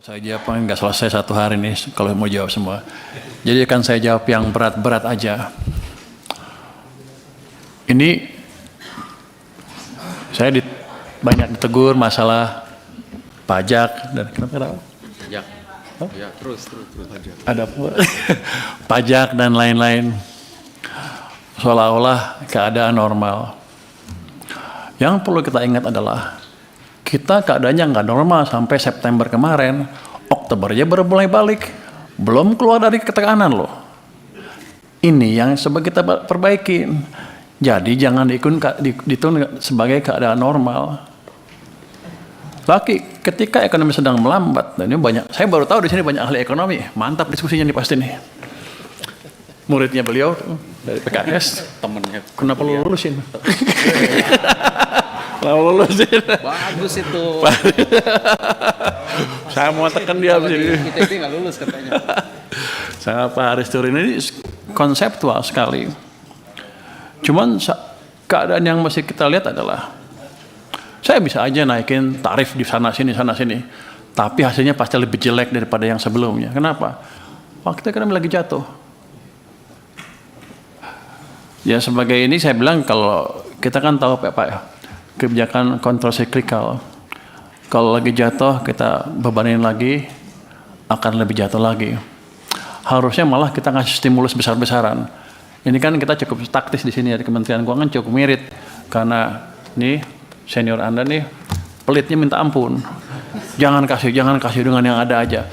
Saya jawab nggak selesai satu hari nih kalau mau jawab semua. Jadi akan saya jawab yang berat-berat aja. Ini saya banyak ditegur masalah pajak dan kenapa? Pajak. Oh? Ya, terus. Pajak. Ada apa? Pajak dan lain-lain. Seolah-olah keadaan normal. Yang perlu kita ingat adalah kita keadaannya nggak normal sampai September kemarin, Oktober aja baru mulai balik, belum keluar dari ketekanan loh. Ini yang sebagai kita perbaikin. Jadi jangan dihitung sebagai keadaan normal. Lagi ketika ekonomi sedang melambat, dan ini banyak, saya baru tahu di sini banyak ahli ekonomi, mantap diskusinya nih pasti nih. Muridnya beliau dari PKS, Temennya. kenapa lu lulusin? Lulusin. Bagus itu. Saya mau tekan dia Kalau sini. di ITB nggak lulus katanya. Saya Pak Haris Turin ini konseptual sekali. Cuman keadaan yang mesti kita lihat adalah saya bisa aja naikin tarif di sana sini, tapi hasilnya pasti lebih jelek daripada yang sebelumnya. Kenapa? Waktu ekonomi lagi jatuh. Ya sebagai ini saya bilang kalau kita kan tahu Pak, kebijakan kontrasiklikal. Kalau lagi jatuh kita bebanin lagi, akan lebih jatuh lagi. Harusnya malah kita ngasih stimulus besar-besaran. Ini kan kita cukup taktis di sini ya, di Kementerian Keuangan cukup mirip karena nih senior Anda nih pelitnya minta ampun. Jangan kasih dengan yang ada aja.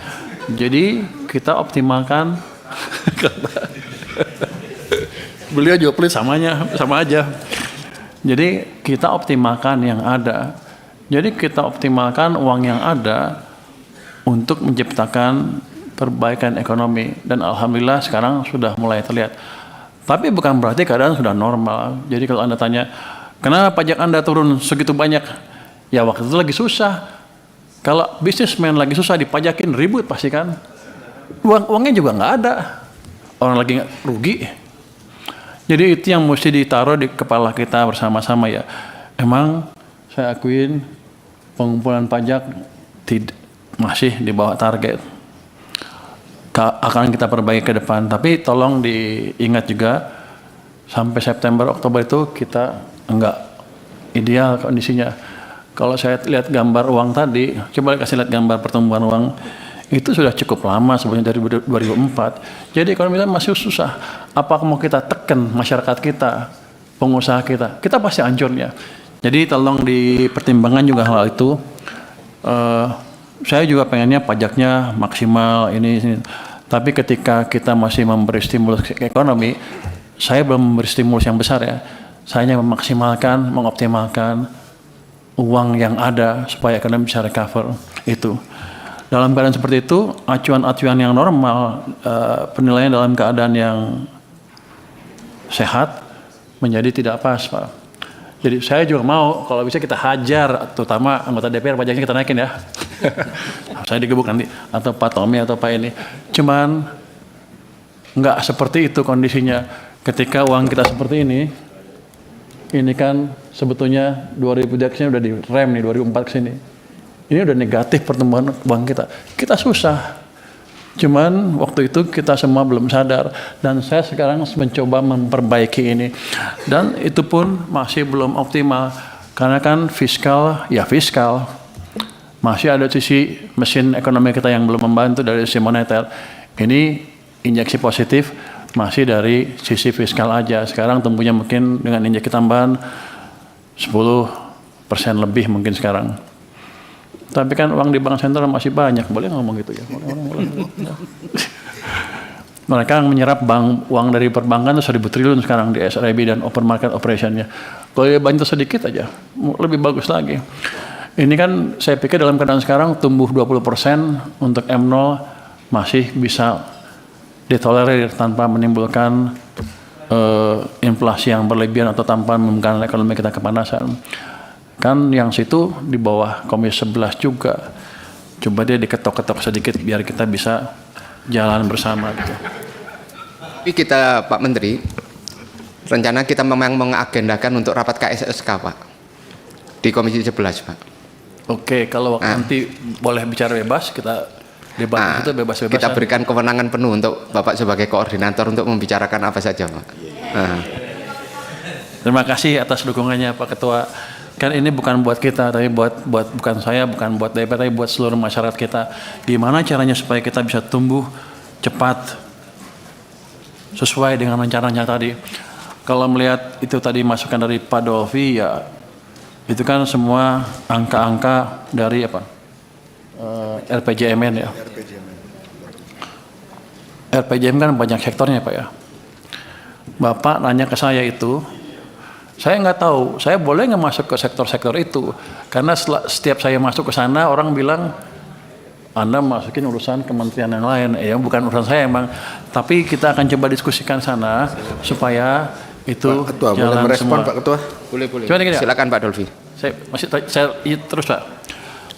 Jadi kita optimalkan. Beliau juga pelit sama aja. Jadi kita optimalkan yang ada. Jadi kita optimalkan uang yang ada untuk menciptakan perbaikan ekonomi. Dan alhamdulillah sekarang sudah mulai terlihat. Tapi bukan berarti keadaan sudah normal. Jadi kalau Anda tanya, kenapa pajak Anda turun segitu banyak? Ya waktu itu lagi susah. Kalau bisnismen lagi susah dipajakin ribut pasti kan. Uangnya juga nggak ada. Orang lagi rugi. Jadi itu yang mesti ditaruh di kepala kita bersama-sama ya. Emang saya akuin pengumpulan pajak masih di bawah target. Akan kita perbaiki ke depan. Tapi tolong diingat juga sampai September Oktober itu kita enggak ideal kondisinya. Kalau saya lihat gambar uang tadi, coba kasih lihat gambar pertumbuhan uang. Itu sudah cukup lama sebenarnya dari 2004. Jadi ekonomi kita masih susah. Apakah mau kita tekan masyarakat kita, pengusaha kita pasti hancurnya. Jadi tolong dipertimbangkan juga hal itu. Saya juga pengennya pajaknya maksimal ini. Tapi ketika kita masih memberi stimulus ke ekonomi, saya belum memberi stimulus yang besar ya. Saya hanya memaksimalkan, mengoptimalkan uang yang ada supaya ekonomi bisa recover itu. Dalam keadaan seperti itu, acuan-acuan yang normal, penilaian dalam keadaan yang sehat menjadi tidak pas, Pak. Jadi saya juga mau kalau bisa kita hajar, terutama anggota DPR pajaknya kita naikin ya. Saya digebuk nanti, atau Pak Tommy atau Pak ini. Cuman nggak seperti itu kondisinya. Ketika uang kita seperti ini kan sebetulnya 2000 udah direm nih 2004 ke sini. Ini udah negatif pertumbuhan uang kita. Kita susah. Cuman waktu itu kita semua belum sadar. Dan saya sekarang mencoba memperbaiki ini. Dan itu pun masih belum optimal. Karena kan fiskal. Masih ada sisi mesin ekonomi kita yang belum membantu dari sisi moneter. Ini injeksi positif masih dari sisi fiskal aja. Sekarang tumbuhnya mungkin dengan injeksi tambahan 10% lebih mungkin sekarang. Tapi kan uang di bank sentral masih banyak, boleh ngomong gitu ya? Boleh. Mereka menyerap uang dari perbankan itu 1.000 triliun sekarang di SRB dan open market operation-nya. Kalau bantu sedikit aja, lebih bagus lagi. Ini kan saya pikir dalam keadaan sekarang tumbuh 20% untuk M0 masih bisa ditolerir tanpa menimbulkan inflasi yang berlebihan atau tanpa menimbulkan ekonomi kita kepanasan. Kan yang situ di bawah Komisi 11 juga. Coba dia diketok-ketok sedikit biar kita bisa jalan bersama gitu. Tapi kita Pak Menteri, rencana kita memang mengagendakan untuk rapat KSSK Pak di Komisi 11 Pak. Oke, kalau nanti boleh bicara bebas kita debat itu bebas-bebasan. Kita berikan kewenangan penuh untuk Bapak sebagai koordinator untuk membicarakan apa saja, Pak. Terima kasih atas dukungannya Pak Ketua. Kan ini bukan buat kita, tapi buat bukan saya, bukan buat DPR, tapi buat seluruh masyarakat kita. Gimana caranya supaya kita bisa tumbuh cepat sesuai dengan rencananya tadi. Kalau melihat itu tadi masukan dari Pak Dolvi, ya itu kan semua angka-angka dari apa? RPJMN ya. RPJMN kan banyak sektornya Pak ya. Bapak nanya ke saya itu, saya nggak tahu, saya boleh nggak masuk ke sektor-sektor itu, karena setiap saya masuk ke sana orang bilang Anda masukin urusan kementerian yang lain, ya bukan urusan saya emang, tapi kita akan coba diskusikan sana supaya itu Pak Ketua, jalan boleh merespon semua. Pak Ketua? Boleh. Coba gini, Silakan Pak Dolvi. saya terus Pak.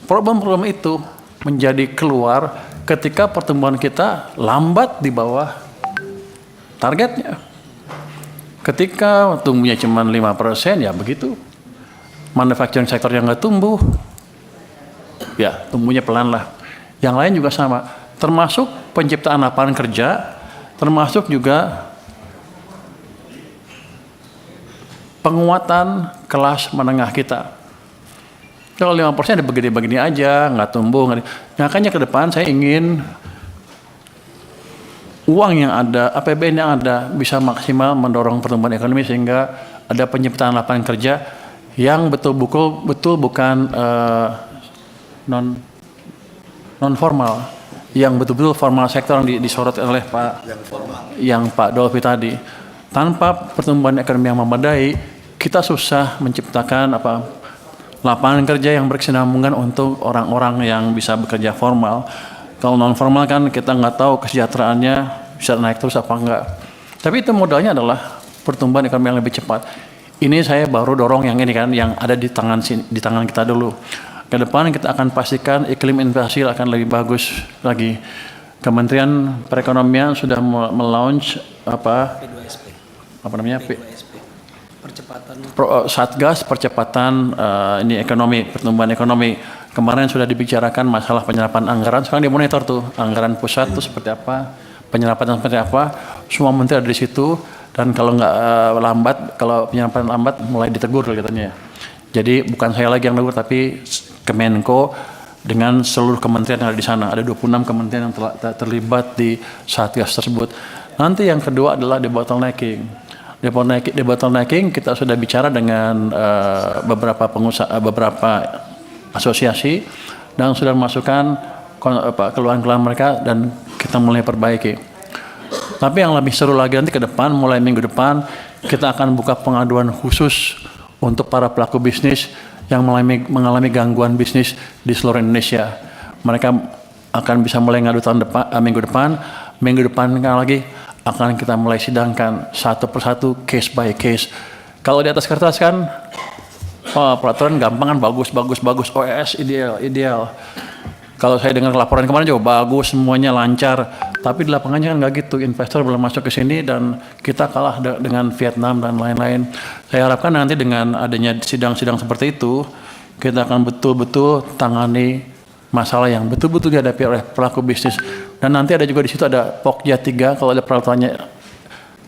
Problem-problem itu menjadi keluar ketika pertumbuhan kita lambat di bawah targetnya. Ketika tumbuhnya cuma 5%, ya begitu. Manufacturing sektor yang nggak tumbuh, ya tumbuhnya pelan lah. Yang lain juga sama, termasuk penciptaan lapangan kerja, termasuk juga penguatan kelas menengah kita. Kalau 5% begini-begini aja, nggak tumbuh. Makanya ke depan saya ingin uang yang ada, APBN yang ada bisa maksimal mendorong pertumbuhan ekonomi sehingga ada penciptaan lapangan kerja yang betul bukan non formal, yang betul-betul formal sektor yang disorot oleh Pak Dolvi tadi. Tanpa pertumbuhan ekonomi yang memadai, kita susah menciptakan lapangan kerja yang berkesinambungan untuk orang-orang yang bisa bekerja formal. Kalau non formal kan kita nggak tahu kesejahteraannya bisa naik terus apa enggak. Tapi itu modalnya adalah pertumbuhan ekonomi yang lebih cepat. Ini saya baru dorong yang ini kan, yang ada di tangan kita dulu. Ke depan kita akan pastikan iklim investasi akan lebih bagus lagi. Kementerian Perekonomian sudah melaunch Satgas percepatan ini ekonomi, pertumbuhan ekonomi. Kemarin sudah dibicarakan masalah penyerapan anggaran, sekarang dimonitor tuh anggaran pusat tuh seperti apa, penyerapan seperti apa. Semua menteri ada di situ, dan kalau nggak lambat, kalau penyerapan lambat mulai ditegur katanya. Jadi bukan saya lagi yang tegur, tapi Kemenko dengan seluruh kementerian yang ada di sana. Ada 26 kementerian yang terlibat di Satgas tersebut. Nanti yang kedua adalah debottlenecking. Debottlenecking kita sudah bicara dengan beberapa pengusaha, beberapa asosiasi, dan sudah masukkan keluhan-keluhan mereka dan kita mulai perbaiki. Tapi yang lebih seru lagi nanti ke depan, mulai minggu depan kita akan buka pengaduan khusus untuk para pelaku bisnis yang mengalami gangguan bisnis di seluruh Indonesia. Mereka akan bisa mulai ngadu minggu depan lagi akan kita mulai sidangkan satu persatu, case by case. Kalau di atas kertas kan peraturan gampang kan, bagus, OES ideal. Kalau saya dengar laporan kemarin juga bagus, semuanya lancar. Tapi di lapangannya kan nggak gitu, investor belum masuk ke sini dan kita kalah dengan Vietnam dan lain-lain. Saya harapkan nanti dengan adanya sidang-sidang seperti itu, kita akan betul-betul tangani masalah yang betul-betul dihadapi oleh pelaku bisnis. Dan nanti ada juga di situ ada Pokja 3, kalau ada peraturannya.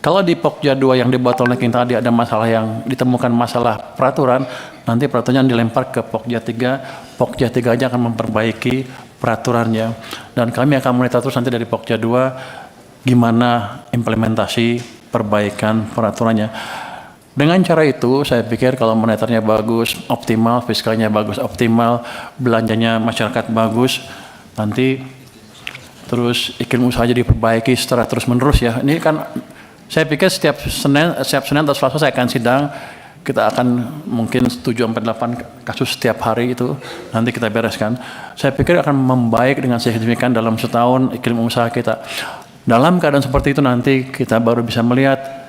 Kalau di Pokja 2 yang di bottlenecking tadi ada masalah yang ditemukan masalah peraturan, nanti peraturannya dilempar ke Pokja 3. Pokja 3 aja akan memperbaiki peraturannya. Dan kami akan monitor terus nanti dari Pokja 2 gimana implementasi perbaikan peraturannya. Dengan cara itu saya pikir kalau moneternya bagus, optimal, fiskalnya bagus, optimal, belanjanya masyarakat bagus, nanti terus iklim usaha jadi diperbaiki secara terus-menerus ya. Ini kan saya pikir setiap Senin atau Selasa saya akan sidang, kita akan mungkin 7-8 kasus setiap hari itu nanti kita bereskan. Saya pikir akan membaik dengan signifikan dalam setahun iklim usaha kita. Dalam keadaan seperti itu nanti kita baru bisa melihat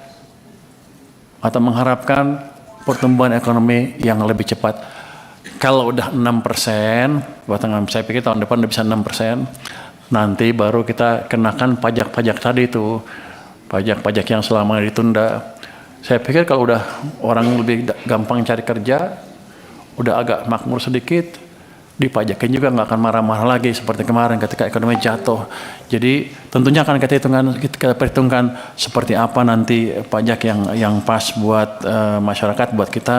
atau mengharapkan pertumbuhan ekonomi yang lebih cepat. Kalau udah 6%, saya pikir tahun depan udah bisa 6%, nanti baru kita kenakan pajak-pajak tadi itu, pajak-pajak yang selama ditunda. Saya pikir kalau udah orang lebih gampang cari kerja, udah agak makmur sedikit, dipajakin juga nggak akan marah-marah lagi seperti kemarin ketika ekonomi jatuh. Jadi tentunya akan kita perhitungkan seperti apa nanti pajak yang pas buat masyarakat, buat kita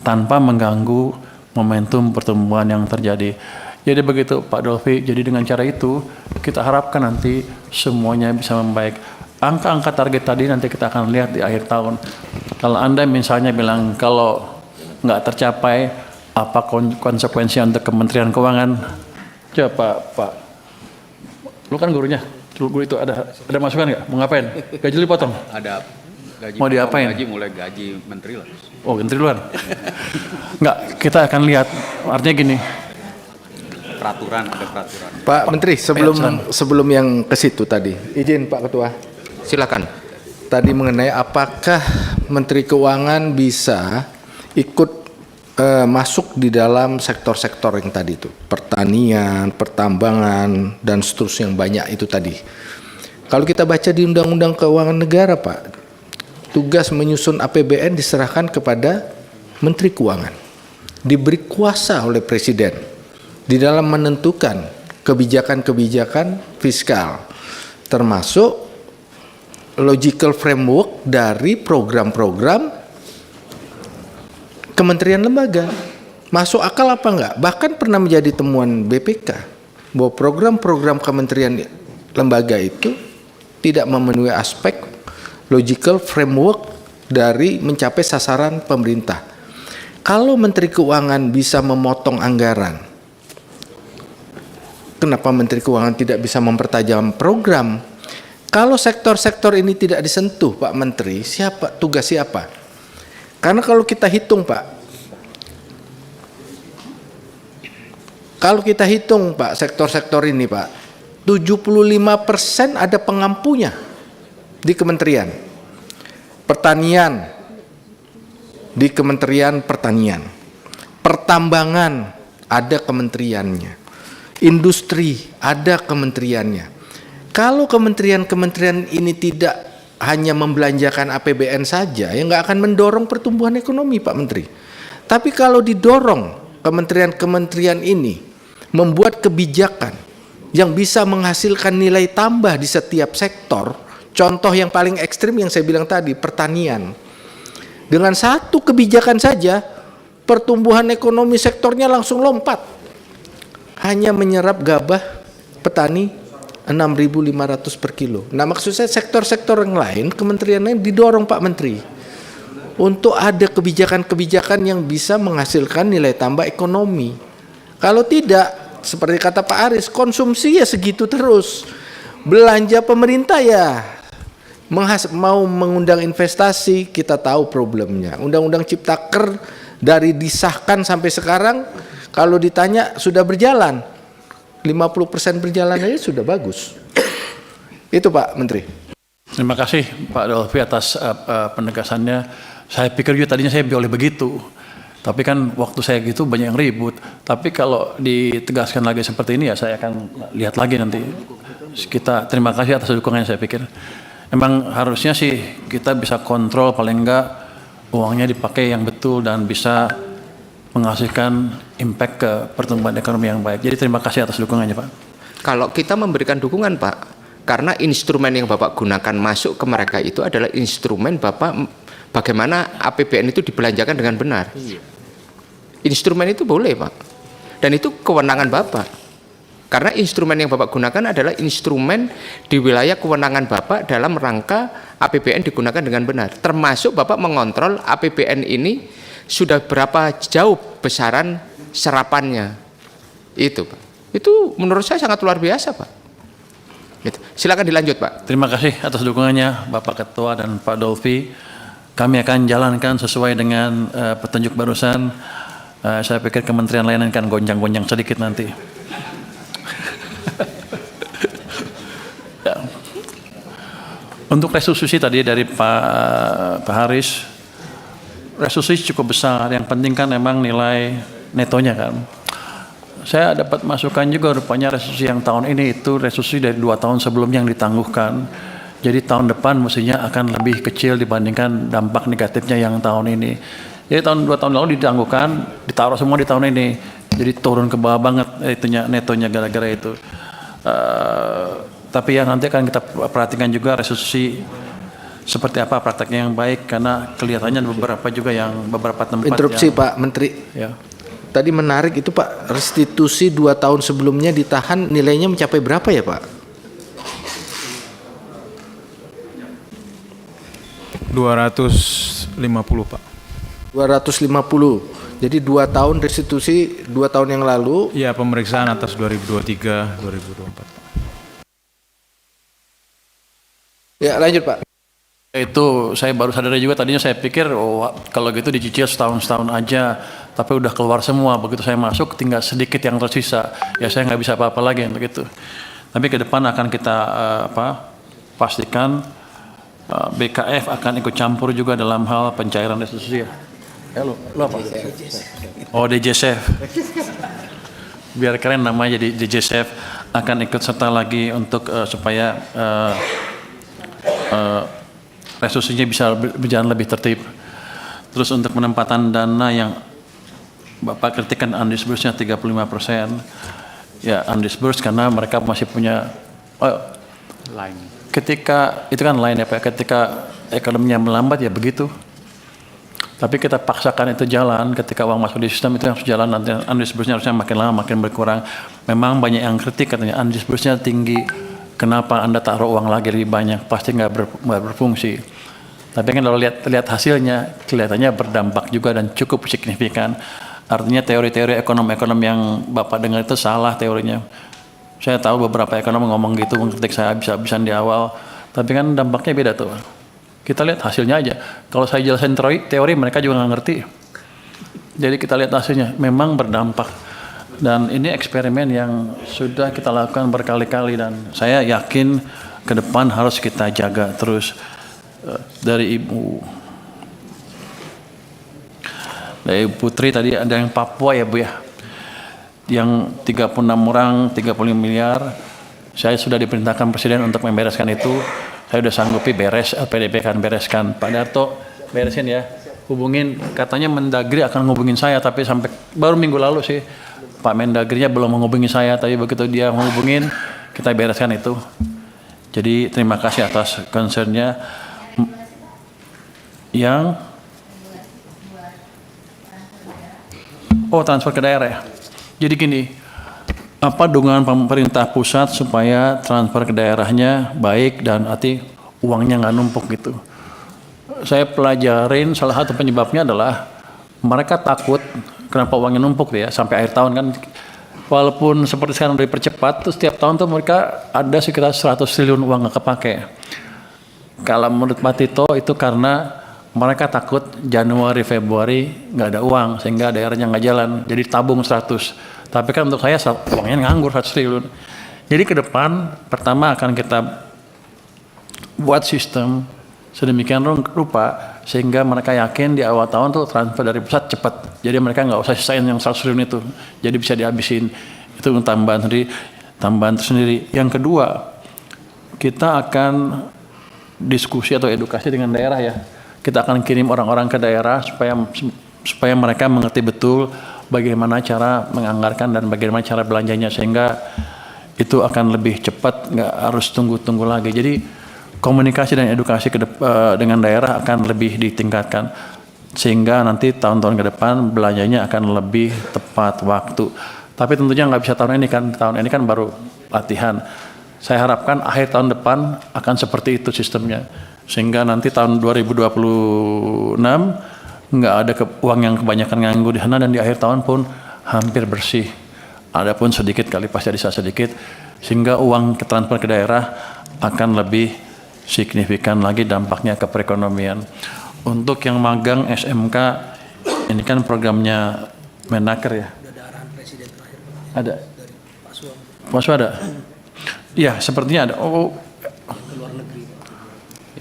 tanpa mengganggu momentum pertumbuhan yang terjadi. Jadi begitu Pak Dolfi. Jadi dengan cara itu kita harapkan nanti semuanya bisa membaik. Angka-angka target tadi nanti kita akan lihat di akhir tahun. Kalau Anda misalnya bilang kalau nggak tercapai, apa konsekuensi untuk Kementerian Keuangan? Coba Pak, lu kan gurunya, guru itu ada masukan nggak? Mau ngapain? Gaji dipotong? Ada gaji. Mau diapain? Gaji mulai gaji menteri lah. Oh, menteri luar? Nggak, kita akan lihat. Artinya gini. Peraturan, ada peraturan. Pak Menteri, sebelum yang ke situ tadi, izin Pak Ketua. Silakan. Tadi mengenai apakah Menteri Keuangan bisa ikut masuk di dalam sektor-sektor yang tadi itu, pertanian, pertambangan, dan seterusnya yang banyak itu tadi. Kalau kita baca di Undang-Undang Keuangan Negara, Pak, tugas menyusun APBN diserahkan kepada Menteri Keuangan, diberi kuasa oleh Presiden di dalam menentukan kebijakan-kebijakan fiskal, termasuk logical framework dari program-program kementerian lembaga. Masuk akal apa enggak? Bahkan pernah menjadi temuan BPK bahwa program-program kementerian lembaga itu tidak memenuhi aspek logical framework dari mencapai sasaran pemerintah. Kalau Menteri Keuangan bisa memotong anggaran, kenapa Menteri Keuangan tidak bisa mempertajam program? Kalau sektor-sektor ini tidak disentuh, Pak Menteri, tugas siapa? Karena kalau kita hitung, Pak, sektor-sektor ini, Pak, 75% ada pengampunya di kementerian. Pertanian di Kementerian Pertanian, pertambangan ada kementeriannya, industri ada kementeriannya. Kalau kementerian-kementerian ini tidak hanya membelanjakan APBN saja, ya nggak akan mendorong pertumbuhan ekonomi, Pak Menteri. Tapi kalau didorong kementerian-kementerian ini membuat kebijakan yang bisa menghasilkan nilai tambah di setiap sektor, contoh yang paling ekstrim yang saya bilang tadi, pertanian. Dengan satu kebijakan saja, pertumbuhan ekonomi sektornya langsung lompat. Hanya menyerap gabah petani 6.500 per kilo. Nah, maksud saya sektor-sektor yang lain, kementerian lain didorong Pak Menteri untuk ada kebijakan-kebijakan yang bisa menghasilkan nilai tambah ekonomi. Kalau tidak, seperti kata Pak Aris, konsumsi ya segitu terus. Belanja pemerintah ya mau mengundang investasi, kita tahu problemnya. Undang-undang Ciptaker dari disahkan sampai sekarang, kalau ditanya sudah berjalan 50% berjalan aja sudah bagus. Itu Pak Menteri. Terima kasih Pak Dolfi atas penegasannya. Saya pikir juga tadinya saya boleh begitu. Tapi kan waktu saya gitu banyak yang ribut. Tapi kalau ditegaskan lagi seperti ini ya saya akan lihat lagi nanti. Kita terima kasih atas dukungannya saya pikir. Emang harusnya sih kita bisa kontrol paling enggak uangnya dipakai yang betul dan bisa menghasilkan impact ke pertumbuhan ekonomi yang baik. Jadi terima kasih atas dukungannya Pak. Kalau kita memberikan dukungan Pak, karena instrumen yang Bapak gunakan masuk ke mereka itu adalah instrumen Bapak bagaimana APBN itu dibelanjakan dengan benar. Instrumen itu boleh Pak, dan itu kewenangan Bapak. Karena instrumen yang Bapak gunakan adalah instrumen di wilayah kewenangan Bapak dalam rangka APBN digunakan dengan benar. Termasuk Bapak mengontrol APBN ini sudah berapa jauh besaran serapannya. Itu Pak. Itu menurut saya sangat luar biasa Pak. Gitu. Silakan dilanjut Pak. Terima kasih atas dukungannya Bapak Ketua dan Pak Dolfi. Kami akan jalankan sesuai dengan petunjuk barusan. Saya pikir kementerian lain akan gonjang-gonjang sedikit nanti. Ya. Untuk restitusi tadi dari Pak Haris, restitusi cukup besar. Yang penting kan memang nilai netonya kan. Saya dapat masukan juga rupanya restitusi yang tahun ini itu restitusi dari 2 tahun sebelumnya yang ditangguhkan. Jadi tahun depan mestinya akan lebih kecil dibandingkan dampak negatifnya yang tahun ini. Jadi 2 tahun lalu ditangguhkan, ditaruh semua di tahun ini. Jadi turun ke bawah banget itunya netonya gara-gara itu. Tapi ya nanti akan kita perhatikan juga restitusi seperti apa prakteknya yang baik, karena kelihatannya beberapa juga yang beberapa tempat Interupsi yang, Pak Menteri. ya. Tadi menarik itu Pak, restitusi 2 tahun sebelumnya ditahan nilainya mencapai berapa ya Pak? 250 Pak. 250. Jadi 2 tahun restitusi 2 tahun yang lalu. Iya, pemeriksaan atas 2023, 2024. Ya lanjut Pak. Itu saya baru sadar juga, tadinya saya pikir kalau gitu dicicil setahun aja, tapi udah keluar semua. Begitu saya masuk tinggal sedikit yang tersisa, ya saya nggak bisa apa-apa lagi untuk itu. Tapi ke depan akan kita pastikan BKF akan ikut campur juga dalam hal pencairan restitusi ya. Lo apa? Oh, DJSF. Biar keren namanya, jadi DJSF akan ikut serta lagi untuk supaya restitusinya bisa berjalan lebih tertib. Terus untuk penempatan dana yang Bapak kritikan undisbursed-nya 35%, ya undisbursed karena mereka masih punya Lain. ketika itu kan lain ya Pak, ketika ekonominya melambat ya begitu. Tapi kita paksakan itu jalan, ketika uang masuk di sistem itu harus jalan, nanti undisbursed-nya harusnya makin lama makin berkurang. Memang banyak yang kritik katanya undisbursed-nya tinggi, kenapa Anda taruh uang lagi lebih banyak, pasti nggak berfungsi. Tapi kan kalau lihat hasilnya, kelihatannya berdampak juga dan cukup signifikan. Artinya teori-teori ekonom yang Bapak dengar itu salah teorinya. Saya tahu beberapa ekonom ngomong gitu, mengkritik saya habis-habisan di awal, tapi kan dampaknya beda tuh. Kita lihat hasilnya aja. Kalau saya jelasin teori mereka juga nggak ngerti. Jadi kita lihat hasilnya, memang berdampak. Dan ini eksperimen yang sudah kita lakukan berkali-kali dan saya yakin ke depan harus kita jaga terus. Dari Ibu Putri tadi ada yang Papua ya Bu ya, yang 36 orang 35 miliar. Saya sudah diperintahkan Presiden untuk membereskan itu. Saya sudah sanggupi beres, LPDP kan bereskan. Pak Darto beresin ya, hubungin, katanya Mendagri akan ngubungin saya, tapi sampai baru minggu lalu sih Pak Mendagrinya belum menghubungi saya, tapi begitu dia menghubungin kita bereskan itu. Jadi terima kasih atas concernnya. Yang transfer ke daerah ya. Jadi gini, apa dukungan pemerintah pusat supaya transfer ke daerahnya baik dan arti uangnya nggak numpuk gitu. Saya pelajarin salah satu penyebabnya adalah mereka takut kenapa uangnya numpuk ya sampai akhir tahun kan. Walaupun seperti sekarang udah dipercepat, tuh setiap tahun tuh mereka ada sekitar 100 triliun uang nggak kepake. Kalau menurut Pak Tito itu karena mereka takut Januari, Februari nggak ada uang sehingga daerahnya nggak jalan, jadi tabung 100. Tapi kan untuk saya uangnya nganggur 100 triliun. Jadi ke depan pertama akan kita buat sistem sedemikian rupa sehingga mereka yakin di awal tahun tuh transfer dari pusat cepat. Jadi mereka nggak usah sisain yang 100 triliun itu, jadi bisa dihabisin. Itu tambahan tersendiri. Yang kedua, kita akan diskusi atau edukasi dengan daerah ya. Kita akan kirim orang-orang ke daerah supaya mereka mengerti betul bagaimana cara menganggarkan dan bagaimana cara belanjanya sehingga itu akan lebih cepat, nggak harus tunggu-tunggu lagi. Jadi komunikasi dan edukasi dengan daerah akan lebih ditingkatkan sehingga nanti tahun-tahun ke depan belanjanya akan lebih tepat waktu. Tapi tentunya nggak bisa tahun ini kan baru latihan. Saya harapkan akhir tahun depan akan seperti itu sistemnya. Sehingga nanti tahun 2026 nggak ada uang yang kebanyakan nganggur di sana dan di akhir tahun pun hampir bersih. Adapun sedikit kali pasti ada sedikit sehingga uang transfer ke daerah akan lebih signifikan lagi dampaknya ke perekonomian. Untuk yang magang SMK ini kan programnya Menaker ya. Ada. Pak Su ada. Iya, sepertinya ada.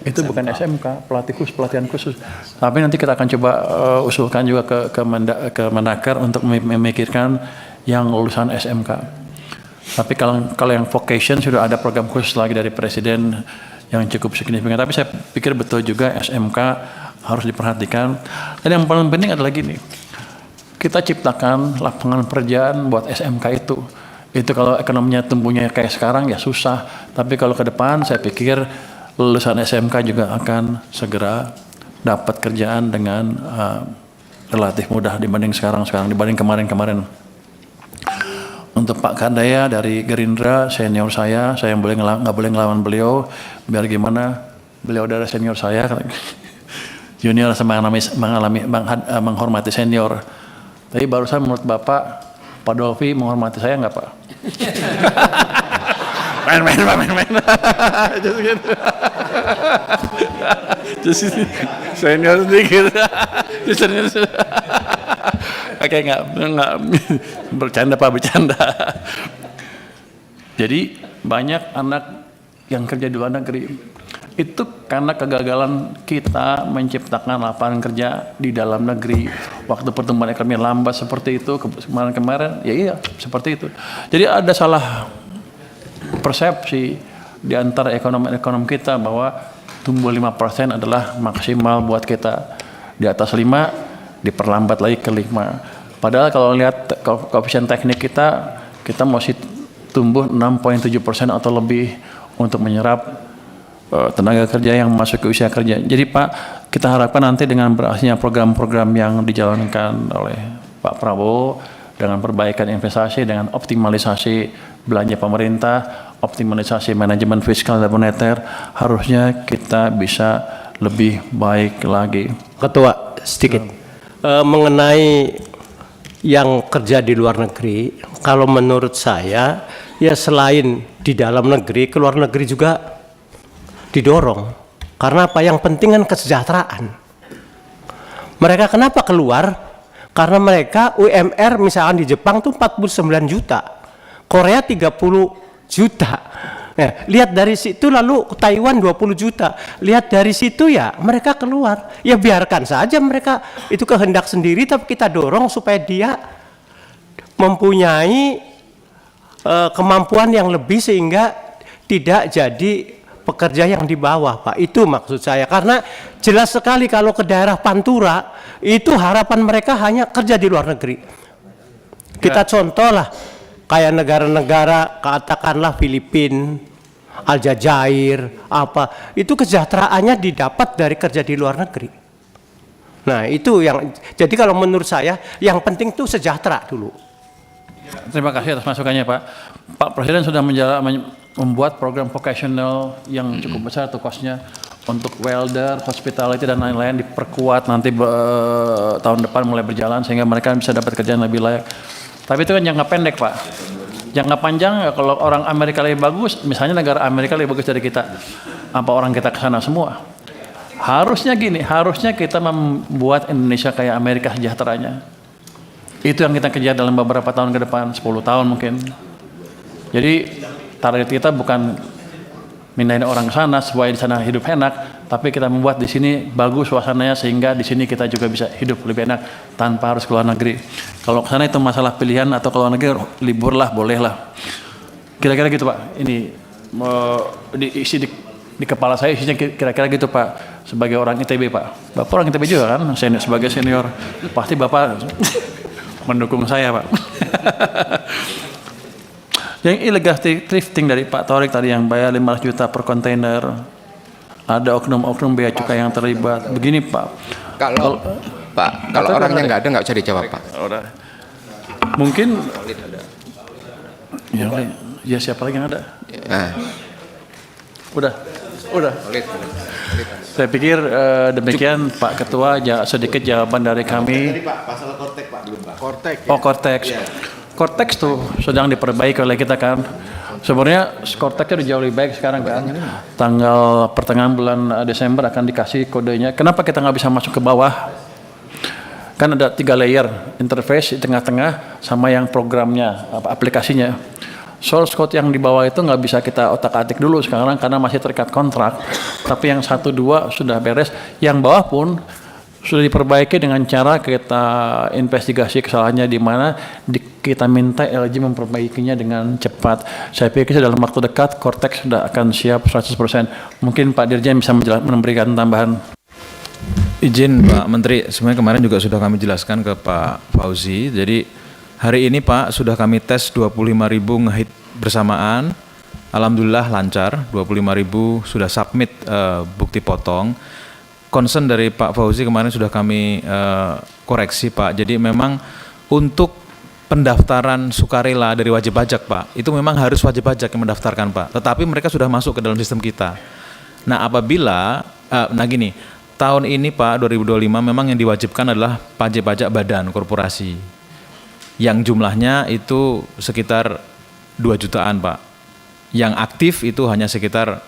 Itu bukan SMK, pelatihan khusus. Tapi nanti kita akan coba usulkan juga ke Menaker untuk memikirkan yang lulusan SMK. Tapi kalau yang vocation sudah ada program khusus lagi dari Presiden yang cukup signifikan. Tapi saya pikir betul juga SMK harus diperhatikan. Dan yang paling penting adalah gini, kita ciptakan lapangan pekerjaan buat SMK itu. Itu kalau ekonominya tumbuhnya kayak sekarang ya susah. Tapi kalau ke depan saya pikir lulusan SMK juga akan segera dapat kerjaan dengan relatif mudah dibanding dibanding kemarin-kemarin. Untuk Pak Kandaya dari Gerindra, senior saya nggak boleh ngelawan beliau, biar gimana, beliau dari senior saya, junior sama menghormati senior. Tapi barusan menurut Bapak, Pak Dolfi menghormati saya nggak Pak? main. Just senior sedikit. Oke, nggak bercanda. Jadi banyak anak yang kerja di luar negeri itu karena kegagalan kita menciptakan lapangan kerja di dalam negeri. Waktu pertumbuhan ekonomi lambat seperti itu kemarin, ya iya seperti itu. Jadi ada salah persepsi di antara ekonom kita bahwa tumbuh 5% adalah maksimal buat kita. Di atas 5 diperlambat lagi ke 5. Padahal kalau lihat koefisien teknik kita masih tumbuh 6,7% atau lebih untuk menyerap tenaga kerja yang masuk ke usia kerja. Jadi Pak, kita harapkan nanti dengan berhasilnya program-program yang dijalankan oleh Pak Prabowo dengan perbaikan investasi, dengan optimalisasi belanja pemerintah, optimalisasi manajemen fiskal dan moneter, harusnya kita bisa lebih baik lagi. Ketua, sedikit. Mengenai yang kerja di luar negeri, kalau menurut saya, ya selain di dalam negeri, ke luar negeri juga didorong. Karena apa? Yang penting kan kesejahteraan. Mereka kenapa keluar? Karena mereka UMR misalkan di Jepang tuh 49 juta, Korea 30 juta. Nah, lihat dari situ, lalu Taiwan 20 juta. Lihat dari situ ya mereka keluar. Ya biarkan saja mereka itu kehendak sendiri, tapi kita dorong supaya dia mempunyai kemampuan yang lebih sehingga tidak jadi pekerja yang di bawah, Pak. Itu maksud saya. Karena jelas sekali kalau ke daerah Pantura itu harapan mereka hanya kerja di luar negeri. Kita contoh lah kayak negara-negara katakanlah Filipina, Aljazair, apa itu kesejahteraannya didapat dari kerja di luar negeri. Nah itu yang jadi kalau menurut saya yang penting itu sejahtera dulu. Terima kasih atas masukannya Pak. Pak Presiden sudah membuat program vocational yang cukup besar tuh kosnya untuk welder, hospitality dan lain-lain diperkuat nanti tahun depan mulai berjalan sehingga mereka bisa dapat kerjaan lebih layak. Tapi itu kan jangka pendek Pak. Jangka panjang kalau orang Amerika lebih bagus, misalnya negara Amerika lebih bagus dari kita, apa orang kita ke sana semua? Harusnya gini, harusnya kita membuat Indonesia kayak Amerika sejahteranya. Itu yang kita kejar dalam beberapa tahun ke depan, 10 tahun mungkin. Jadi target kita bukan mindahin orang ke sana supaya di sana hidup enak, tapi kita membuat di sini bagus suasananya sehingga di sini kita juga bisa hidup lebih enak tanpa harus keluar negeri. Kalau ke sana itu masalah pilihan atau keluar negeri libur lah, boleh lah. Kira-kira gitu Pak. Ini diisi di kepala saya isinya kira-kira gitu Pak. Sebagai orang ITB Pak. Bapak orang ITB juga kan, sebagai senior. Pasti Bapak mendukung saya Pak. Yang illegal thrifting dari Pak Torik tadi yang bayar 500 juta per kontainer, ada oknum-oknum bea cukai yang terlibat. Begini Pak, Kalau orangnya nggak ada, nggak usah dijawab Pak. Mungkin ya siapa lagi yang ada? Nah. Udah. Saya pikir demikian Pak Ketua, sedikit jawaban dari kami. Tadi Pak, masalah Kortek Pak belum Pak. Kortek. Oh Kortex. Kortex tuh sedang diperbaiki oleh kita kan. Sebenarnya Kortex udah jauh lebih baik sekarang kan. Tanggal pertengahan bulan Desember akan dikasih kodenya. Kenapa kita nggak bisa masuk ke bawah? Kan ada 3 layer interface di tengah-tengah sama yang programnya, aplikasinya. Source code yang di bawah itu nggak bisa kita otak-atik dulu sekarang karena masih terikat kontrak. Tapi yang 1-2 sudah beres. Yang bawah pun sudah diperbaiki dengan cara kita investigasi kesalahannya di mana kita minta LG memperbaikinya dengan cepat. Saya pikir dalam waktu dekat Kortex sudah akan siap 100%. Mungkin Pak Dirjen bisa memberikan tambahan. Izin Pak Menteri, sebenarnya kemarin juga sudah kami jelaskan ke Pak Fauzi. Jadi hari ini Pak sudah kami tes 25.000 ngehit bersamaan. Alhamdulillah lancar, 25.000 sudah submit bukti potong. Concern dari Pak Fauzi kemarin sudah kami koreksi Pak. Jadi memang untuk pendaftaran sukarela dari wajib pajak Pak, itu memang harus wajib pajak yang mendaftarkan Pak. Tetapi mereka sudah masuk ke dalam sistem kita. Nah apabila, gini, tahun ini Pak 2025 memang yang diwajibkan adalah pajak badan korporasi yang jumlahnya itu sekitar 2 jutaan Pak, yang aktif itu hanya sekitar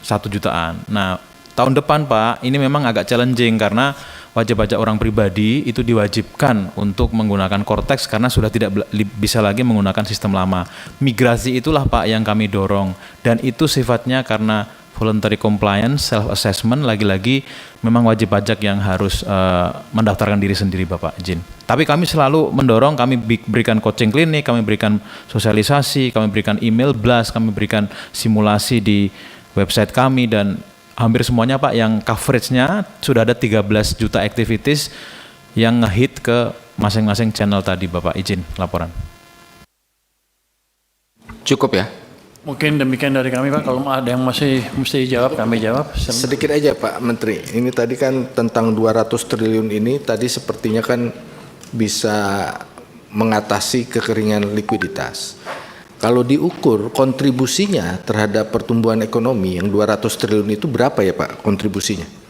1 jutaan. Nah tahun depan Pak ini memang agak challenging karena wajib pajak orang pribadi itu diwajibkan untuk menggunakan Cortex karena sudah tidak bisa lagi menggunakan sistem lama. Migrasi itulah Pak yang kami dorong, dan itu sifatnya karena voluntary compliance, self-assessment, lagi-lagi memang wajib pajak yang harus mendaftarkan diri sendiri Bapak izin. Tapi kami selalu mendorong, kami berikan coaching klinik, kami berikan sosialisasi, kami berikan email blast, kami berikan simulasi di website kami, dan hampir semuanya Pak yang coveragenya sudah ada 13 juta activities yang ngehit ke masing-masing channel tadi Bapak izin laporan. Cukup ya? Mungkin demikian dari kami Pak, kalau ada yang masih mesti jawab, kami jawab. Sedikit aja Pak Menteri, ini tadi kan tentang 200 triliun ini tadi sepertinya kan bisa mengatasi kekeringan likuiditas. Kalau diukur kontribusinya terhadap pertumbuhan ekonomi yang 200 triliun itu berapa ya Pak kontribusinya?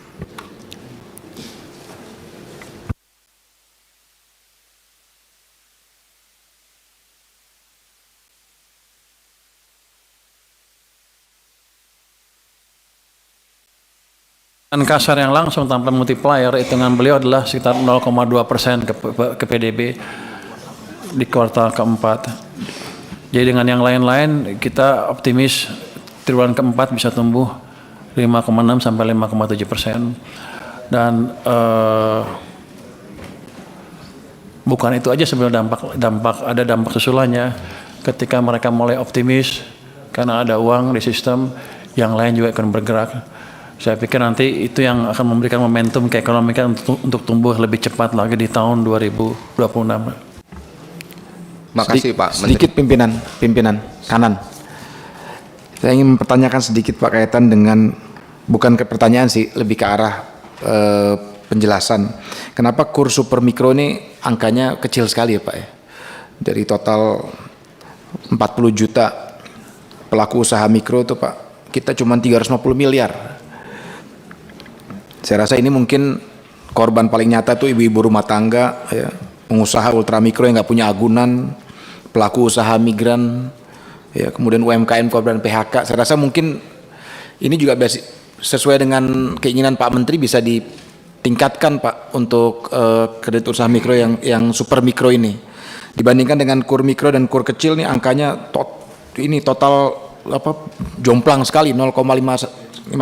Kasar yang langsung tanpa multiplier, hitungan beliau adalah sekitar 0,2% ke PDB di kuartal keempat. Jadi dengan yang lain-lain kita optimis triwulan keempat bisa tumbuh 5,6 sampai 5,7%. Dan bukan itu aja sebenarnya ada dampak susulannya ketika mereka mulai optimis karena ada uang di sistem, yang lain juga akan bergerak. Saya pikir nanti itu yang akan memberikan momentum ke ekonomi kan untuk tumbuh lebih cepat lagi di tahun 2026. Makasih Pak Menteri. Sedikit pimpinan kanan. Saya ingin mempertanyakan sedikit Pak kaitan dengan, bukan ke pertanyaan sih, lebih ke arah penjelasan. Kenapa kur super mikro ini angkanya kecil sekali ya Pak ya? Dari total 40 juta pelaku usaha mikro itu Pak, kita cuma 350 miliar. Saya rasa ini mungkin korban paling nyata tuh ibu-ibu rumah tangga, ya, pengusaha ultramikro yang nggak punya agunan, pelaku usaha migran, ya, kemudian UMKM korban PHK. Saya rasa mungkin ini juga sesuai dengan keinginan Pak Menteri bisa ditingkatkan Pak untuk kredit usaha mikro yang super mikro ini. Dibandingkan dengan kur mikro dan kur kecil nih angkanya total jomplang sekali, 0,15%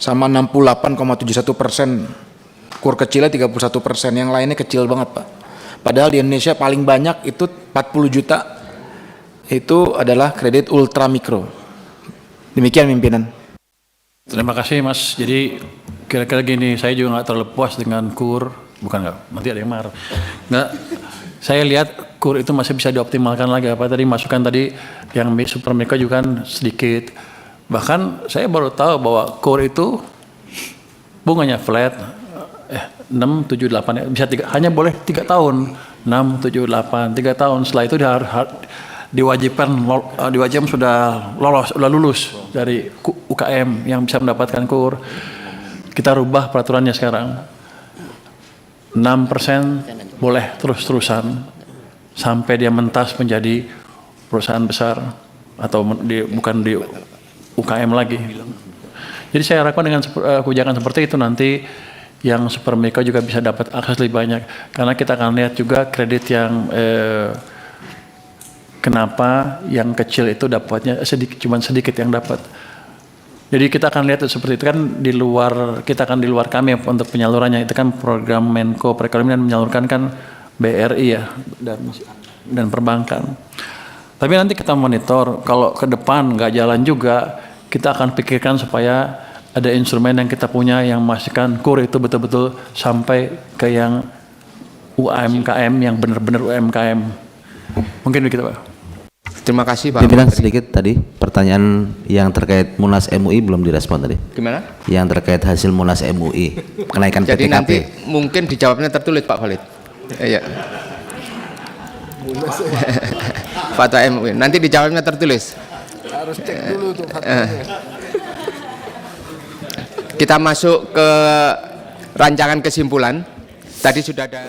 sama 68,71%. Kur kecilnya 31%, yang lainnya kecil banget Pak. Padahal di Indonesia paling banyak itu 40 juta itu adalah kredit ultra mikro. Demikian pimpinan. Terima kasih Mas. Jadi kira-kira gini, saya juga nggak terlalu puas dengan kur, nanti ada yang marah. Nggak, saya lihat kur itu masih bisa dioptimalkan lagi. Apa tadi masukan tadi yang super mikro juga kan sedikit. Bahkan saya baru tahu bahwa kur itu bunganya flat 6, 7, 8 bisa hanya boleh 3 tahun 6, 7, 8 3 tahun. Setelah itu diwajibkan sudah lulus dari UKM yang bisa mendapatkan kur. Kita rubah peraturannya sekarang 6% boleh terus-terusan sampai dia mentas menjadi perusahaan besar atau bukan di UKM lagi. Jadi saya harapkan dengan kebijakan seperti itu nanti yang super mikro juga bisa dapat akses lebih banyak, karena kita akan lihat juga kredit yang kenapa yang kecil itu dapatnya cuma sedikit yang dapat. Jadi kita akan lihat seperti itu kan kita akan di luar kami untuk penyalurannya, itu kan program Menko Perekonomian menyalurkan kan BRI ya dan perbankan. Tapi nanti kita monitor, kalau ke depan nggak jalan juga, kita akan pikirkan supaya ada instrumen yang kita punya yang memastikan KUR itu betul-betul sampai ke yang UMKM yang benar-benar UMKM. Mungkin begitu Pak. Terima kasih Pak Pimpinan Menteri. sedikit tadi pertanyaan yang terkait Munas MUI belum direspon tadi. Gimana? Yang terkait hasil Munas MUI kenaikan Jadi PTKP. nanti mungkin dijawabnya tertulis Pak Khalid. Iya. Fatwa MUI. Nanti dijawabnya tertulis. Harus cek dulu tuh. Kita masuk ke rancangan kesimpulan. Tadi sudah ada